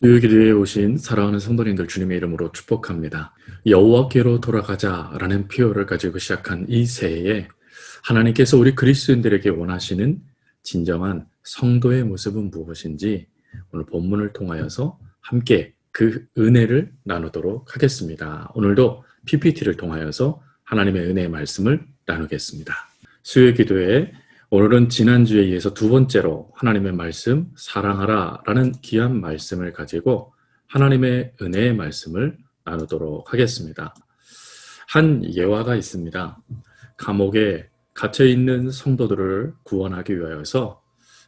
수요일에 오신 사랑하는 성도님들 주님의 이름으로 축복합니다. 여호와께로 돌아가자라는 표어를 가지고 시작한 이 새해에 하나님께서 우리 그리스도인들에게 원하시는 진정한 성도의 모습은 무엇인지 오늘 본문을 통하여서 함께 그 은혜를 나누도록 하겠습니다. 오늘도 PPT를 통하여서 하나님의 은혜의 말씀을 나누겠습니다. 수요 기도에 오늘은 지난주에 이어서 두 번째로 하나님의 말씀 사랑하라 라는 귀한 말씀을 가지고 하나님의 은혜의 말씀을 나누도록 하겠습니다. 한 예화가 있습니다. 감옥에 갇혀있는 성도들을 구원하기 위하여서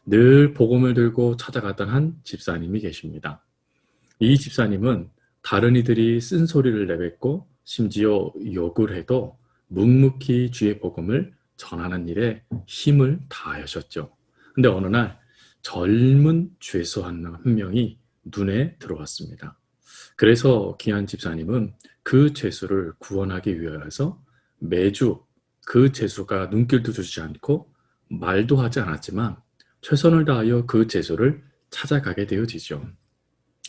늘 복음을 들고 찾아갔던 한 집사님이 계십니다. 이 집사님은 다른 이들이 쓴소리를 내뱉고 심지어 욕을 해도 묵묵히 주의 복음을 전하는 일에 힘을 다하셨죠. 근데 어느 날 젊은 죄수 한 명이 눈에 들어왔습니다. 그래서 귀한 집사님은 그 죄수를 구원하기 위해서 매주 그 죄수가 눈길도 주지 않고 말도 하지 않았지만 최선을 다하여 그 죄수를 찾아가게 되어지죠.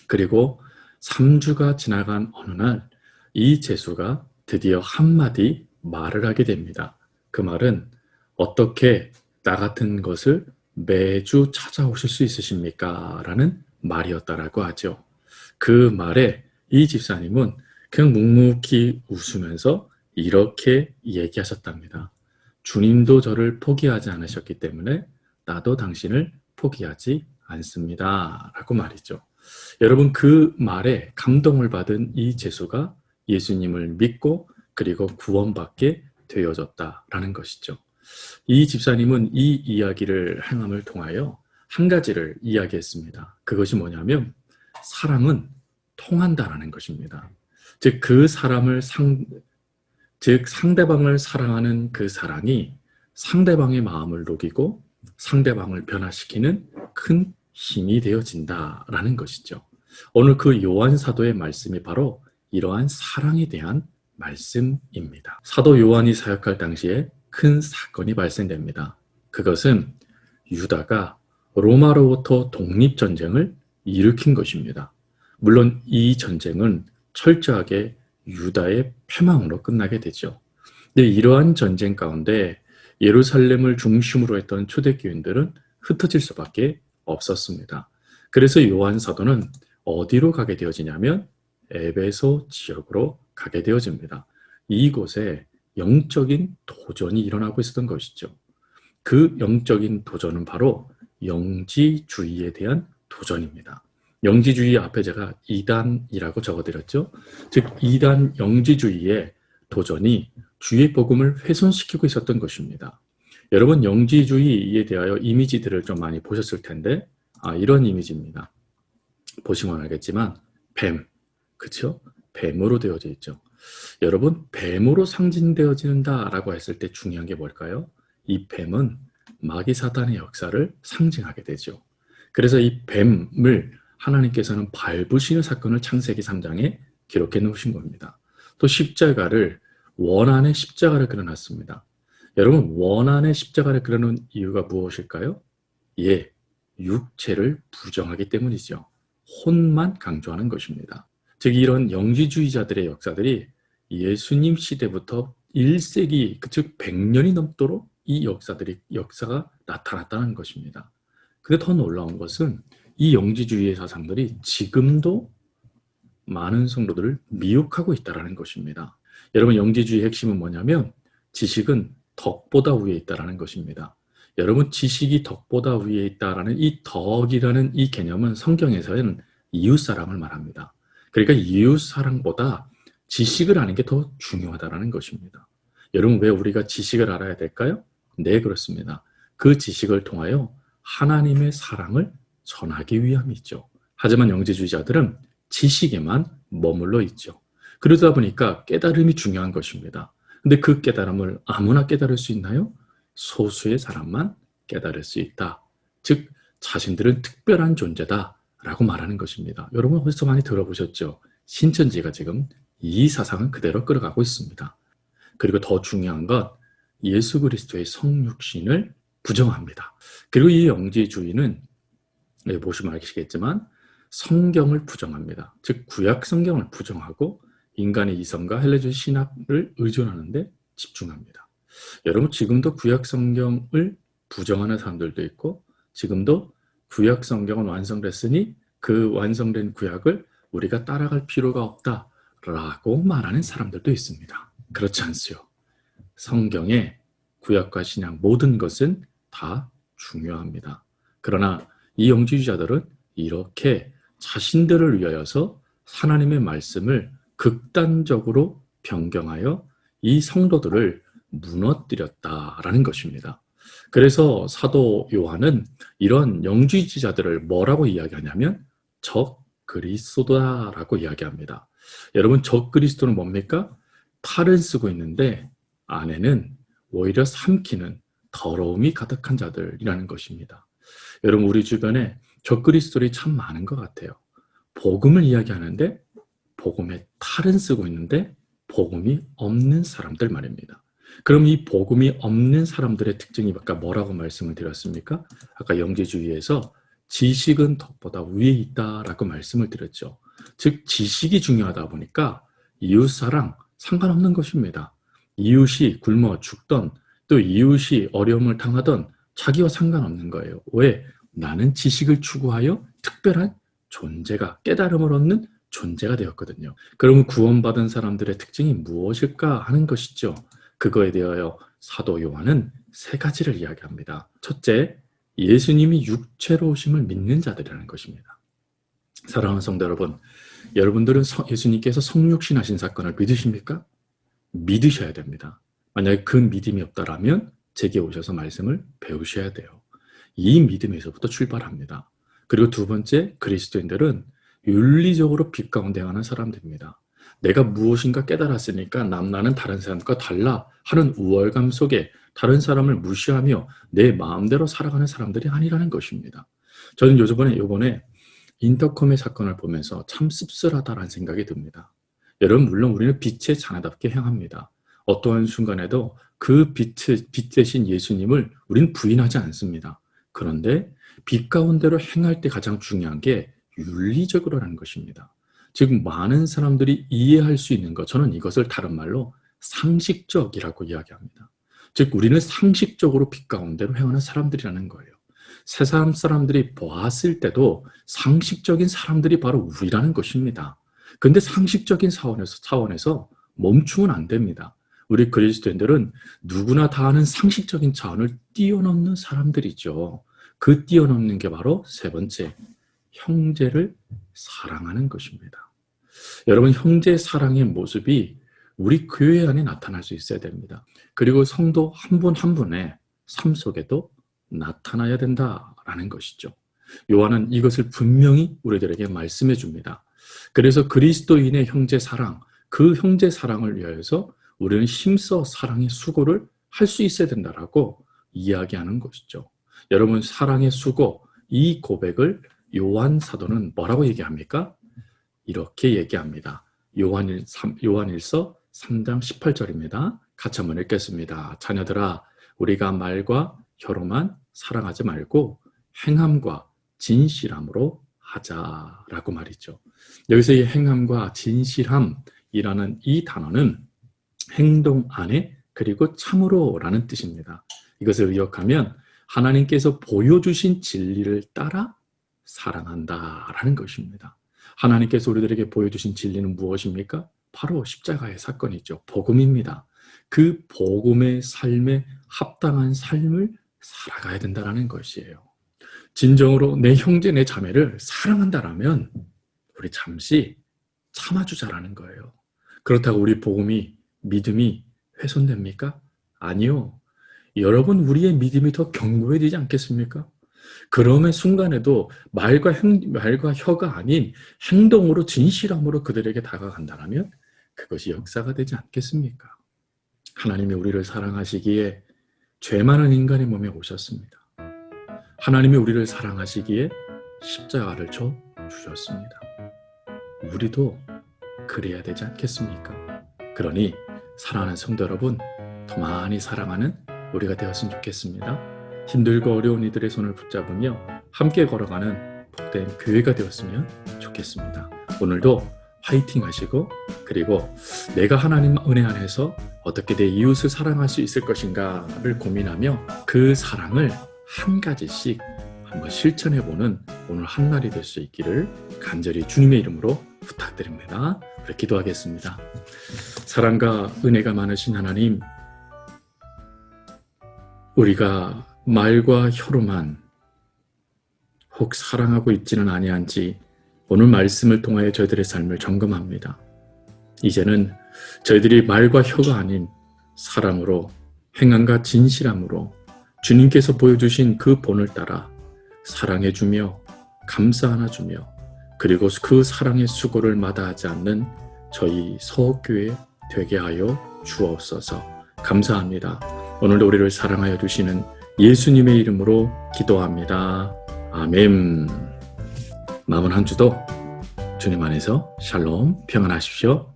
그리고 3주가 지나간 어느 날 이 죄수가 드디어 한마디 말을 하게 됩니다. 그 말은 어떻게 나 같은 것을 매주 찾아오실 수 있으십니까? 라는 말이었다라고 하죠. 그 말에 이 집사님은 그냥 묵묵히 웃으면서 이렇게 얘기하셨답니다. 주님도 저를 포기하지 않으셨기 때문에 나도 당신을 포기하지 않습니다. 라고 말이죠. 여러분 그 말에 감동을 받은 이 제수가 예수님을 믿고 그리고 구원받게 되어졌다라는 것이죠. 이 집사님은 이 이야기를 행함을 통하여 한 가지를 이야기했습니다. 그것이 뭐냐면 사랑은 통한다라는 것입니다. 즉 그 사람을 상대방을 사랑하는 그 사랑이 상대방의 마음을 녹이고 상대방을 변화시키는 큰 힘이 되어진다라는 것이죠. 오늘 그 요한 사도의 말씀이 바로 이러한 사랑에 대한 말씀입니다. 사도 요한이 사역할 당시에 큰 사건이 발생됩니다. 그것은 유다가 로마로부터 독립전쟁을 일으킨 것입니다. 물론 이 전쟁은 철저하게 유다의 패망으로 끝나게 되죠. 근데 이러한 전쟁 가운데 예루살렘을 중심으로 했던 초대교인들은 흩어질 수밖에 없었습니다. 그래서 요한 사도는 어디로 가게 되어지냐면 에베소 지역으로 가게 되어집니다. 이곳에 영적인 도전이 일어나고 있었던 것이죠. 그 영적인 도전은 바로 영지주의에 대한 도전입니다. 영지주의 앞에 제가 이단이라고 적어드렸죠. 즉 이단 영지주의의 도전이 주의 복음을 훼손시키고 있었던 것입니다. 여러분 영지주의에 대하여 이미지들을 좀 많이 보셨을 텐데 이런 이미지입니다. 보시면 알겠지만 뱀, 그렇죠? 뱀으로 되어져 있죠. 여러분 뱀으로 상징되어진다라고 했을 때 중요한 게 뭘까요? 이 뱀은 마귀 사단의 역사를 상징하게 되죠. 그래서 이 뱀을 하나님께서는 밟으시는 사건을 창세기 3장에 기록해 놓으신 겁니다. 또 십자가를 원안에 십자가를 그려놨습니다. 여러분 원안에 십자가를 그려놓은 이유가 무엇일까요? 예, 육체를 부정하기 때문이죠. 혼만 강조하는 것입니다. 즉 이런 영지주의자들의 역사들이 예수님 시대부터 1세기 즉 100년이 넘도록 이 역사가 나타났다는 것입니다. 근데 더 놀라운 것은 이 영지주의의 사상들이 지금도 많은 성도들을 미혹하고 있다는 것입니다. 여러분 영지주의의 핵심은 뭐냐면 지식은 덕보다 위에 있다는 것입니다. 여러분 지식이 덕보다 위에 있다는 이 덕이라는 이 개념은 성경에서는 이웃사랑을 말합니다. 그러니까 이웃사랑보다 지식을 아는 게 더 중요하다는 것입니다. 여러분 왜 우리가 지식을 알아야 될까요? 네 그렇습니다. 그 지식을 통하여 하나님의 사랑을 전하기 위함이죠. 하지만 영지주의자들은 지식에만 머물러 있죠. 그러다 보니까 깨달음이 중요한 것입니다. 근데 그 깨달음을 아무나 깨달을 수 있나요? 소수의 사람만 깨달을 수 있다. 즉 자신들은 특별한 존재다 라고 말하는 것입니다. 여러분 어디서 많이 들어보셨죠? 신천지가 지금 이 사상은 그대로 끌어가고 있습니다. 그리고 더 중요한 건 예수 그리스도의 성육신을 부정합니다. 그리고 이 영지주의는 보시면 아시겠지만 성경을 부정합니다. 즉 구약 성경을 부정하고 인간의 이성과 헬레주의 신학을 의존하는데 집중합니다. 여러분 지금도 구약 성경을 부정하는 사람들도 있고 지금도 구약 성경은 완성됐으니 그 완성된 구약을 우리가 따라갈 필요가 없다라고 말하는 사람들도 있습니다. 그렇지 않지요. 성경의 구약과 신약 모든 것은 다 중요합니다. 그러나 이 영지주의자들은 이렇게 자신들을 위하여서 하나님의 말씀을 극단적으로 변경하여 이 성도들을 무너뜨렸다라는 것입니다. 그래서 사도 요한은 이런 영지주의자들을 뭐라고 이야기하냐면 적그리스도다라고 이야기합니다. 여러분 적그리스도는 뭡니까? 팔은 쓰고 있는데 안에는 오히려 삼키는 더러움이 가득한 자들이라는 것입니다. 여러분 우리 주변에 적그리스도들이 참 많은 것 같아요. 복음을 이야기하는데 복음에 탈은 쓰고 있는데 복음이 없는 사람들 말입니다. 그럼 이 복음이 없는 사람들의 특징이 아까 뭐라고 말씀을 드렸습니까? 아까 영지주의에서 지식은 덕보다 위에 있다라고 말씀을 드렸죠. 즉 지식이 중요하다 보니까 이웃사랑 상관없는 것입니다. 이웃이 굶어 죽던 또 이웃이 어려움을 당하던 자기와 상관없는 거예요. 왜? 나는 지식을 추구하여 특별한 존재가 깨달음을 얻는 존재가 되었거든요. 그러면 구원받은 사람들의 특징이 무엇일까 하는 것이죠. 그거에 대하여 사도 요한은 세 가지를 이야기합니다. 첫째, 예수님이 육체로 오심을 믿는 자들이라는 것입니다. 사랑하는 성도 여러분, 여러분들은 예수님께서 성육신하신 사건을 믿으십니까? 믿으셔야 됩니다. 만약에 그 믿음이 없다라면 제게 오셔서 말씀을 배우셔야 돼요. 이 믿음에서부터 출발합니다. 그리고 두 번째, 그리스도인들은 윤리적으로 빛 가운데 행하는 사람들입니다. 내가 무엇인가 깨달았으니까 나는 다른 사람과 달라 하는 우월감 속에 다른 사람을 무시하며 내 마음대로 살아가는 사람들이 아니라는 것입니다. 저는 요번에 인터컴의 사건을 보면서 참 씁쓸하다라는 생각이 듭니다. 여러분 물론 우리는 빛의 자녀답게 행합니다. 어떠한 순간에도 그 빛 대신 예수님을 우리는 부인하지 않습니다. 그런데 빛 가운데로 행할 때 가장 중요한 게 윤리적으로라는 것입니다. 즉 많은 사람들이 이해할 수 있는 것, 저는 이것을 다른 말로 상식적이라고 이야기합니다. 즉 우리는 상식적으로 빛 가운데로 행하는 사람들이라는 거예요. 세상 사람들이 보았을 때도 상식적인 사람들이 바로 우리라는 것입니다. 근데 상식적인 차원에서 멈추면 안 됩니다. 우리 그리스도인들은 누구나 다 아는 상식적인 차원을 뛰어넘는 사람들이죠. 그 뛰어넘는 게 바로 세 번째, 형제를 사랑하는 것입니다. 여러분 형제 사랑의 모습이 우리 교회 안에 나타날 수 있어야 됩니다. 그리고 성도 한 분 한 분의 삶 속에도 나타나야 된다라는 것이죠. 요한은 이것을 분명히 우리들에게 말씀해 줍니다. 그래서 그리스도인의 형제 사랑, 그 형제 사랑을 위하여서 우리는 힘써 사랑의 수고를 할 수 있어야 된다라고 이야기하는 것이죠. 여러분 사랑의 수고, 이 고백을 요한 사도는 뭐라고 얘기합니까? 이렇게 얘기합니다. 요한일서 3장 18절입니다. 같이 한번 읽겠습니다. 자녀들아, 우리가 말과 혀로만 사랑하지 말고 행함과 진실함으로 하자라고 말이죠. 여기서 이 행함과 진실함이라는 이 단어는 행동 안에 그리고 참으로라는 뜻입니다. 이것을 의역하면 하나님께서 보여주신 진리를 따라 사랑한다라는 것입니다. 하나님께서 우리들에게 보여주신 진리는 무엇입니까? 바로 십자가의 사건이죠. 복음입니다. 그 복음의 삶에 합당한 삶을 살아가야 된다는 것이에요. 진정으로 내 형제, 내 자매를 사랑한다라면 우리 잠시 참아주자라는 거예요. 그렇다고 우리 복음이, 믿음이 훼손됩니까? 아니요. 여러분, 우리의 믿음이 더 견고해지지 않겠습니까? 그럼의 순간에도 말과 혀가 아닌 행동으로 진실함으로 그들에게 다가간다면 그것이 역사가 되지 않겠습니까? 하나님이 우리를 사랑하시기에 죄 많은 인간의 몸에 오셨습니다. 하나님이 우리를 사랑하시기에 십자가를 져 주셨습니다. 우리도 그래야 되지 않겠습니까? 그러니 사랑하는 성도 여러분, 더 많이 사랑하는 우리가 되었으면 좋겠습니다. 힘들고 어려운 이들의 손을 붙잡으며 함께 걸어가는 복된 교회가 되었으면 좋겠습니다. 오늘도 화이팅 하시고, 그리고 내가 하나님 은혜 안에서 어떻게 내 이웃을 사랑할 수 있을 것인가를 고민하며 그 사랑을 한 가지씩 한번 실천해보는 오늘 한 날이 될 수 있기를 간절히 주님의 이름으로 부탁드립니다. 우리 기도하겠습니다. 사랑과 은혜가 많으신 하나님, 우리가 말과 혀로만 혹 사랑하고 있지는 아니한지 오늘 말씀을 통하여 저희들의 삶을 점검합니다. 이제는 저희들이 말과 혀가 아닌 사랑으로, 행함과 진실함으로 주님께서 보여주신 그 본을 따라 사랑해주며 감사 안아주며, 그리고 그 사랑의 수고를 마다하지 않는 저희 서옥교회 되게 하여 주옵소서. 감사합니다. 오늘도 우리를 사랑하여 주시는 예수님의 이름으로 기도합니다. 아멘. 남은 한 주도 주님 안에서 샬롬 평안하십시오.